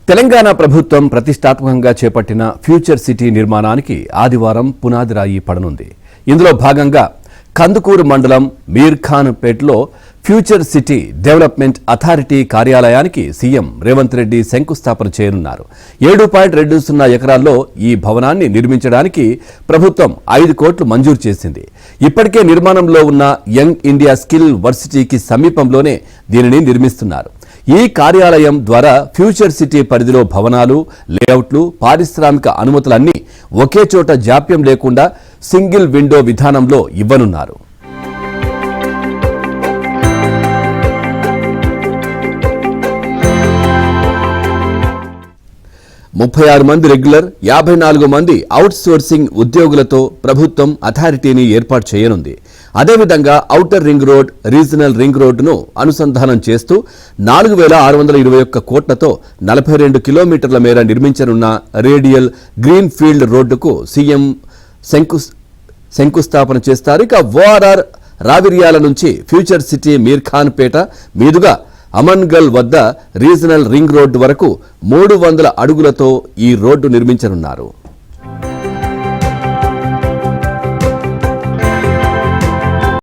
తెలంగాణ ప్రభుత్వం ప్రతిష్టాత్మకంగా చేపట్టిన ఫ్యూచర్ సిటీ నిర్మాణానికి ఆదివారం పునాది రాయి పడనుంది. ఇందులో భాగంగా కందుకూరు మండలం మీర్ఖాన్పేటలో ఫ్యూచర్ సిటీ డెవలప్మెంట్ అథారిటీ కార్యాలయానికి సీఎం రేవంత్ రెడ్డి శంకుస్థాపన చేయనున్నారు. 7.20 ఎకరాల్లో ఈ భవనాన్ని నిర్మించడానికి ప్రభుత్వం 5 కోట్లు మంజూరు చేసింది. ఇప్పటికే నిర్మాణంలో ఉన్న యంగ్ ఇండియా స్కిల్ వర్సిటీకి సమీపంలోనే దీనిని నిర్మిస్తున్నారు. ఈ కార్యాలయం ద్వారా ఫ్యూచర్ సిటీ పరిధిలో భవనాలు, లేఅవుట్లు, పారిశ్రామిక అనుమతులన్నీ ఒకే చోట జాప్యం లేకుండా సింగిల్ విండో విధానంలో ఇవ్వనున్నారు. 36 మంది రెగ్యులర్, 54 మంది అవుట్ సోర్సింగ్ ఉద్యోగులతో ప్రభుత్వం అథారిటీని ఏర్పాటు చేయనుంది. అదేవిధంగా outer ring road, regional ring రోడ్డును అనుసంధానం చేస్తూ 4,621 కోట్లతో 42 కిలోమీటర్ల మేర నిర్మించనున్న రేడియల్ గ్రీన్ ఫీల్డ్ రోడ్డుకు సీఎం శంకుస్థాపన చేస్తారు. ఇక ఓఆర్ఆర్ రావిర్యాల నుంచి ఫ్యూచర్ సిటీ మీర్ఖాన్పేట మీదుగా అమన్గల్ వద్ద రీజనల్ రింగ్ రోడ్డు వరకు 300 అడుగులతో ఈ రోడ్డు నిర్మించనున్నారు.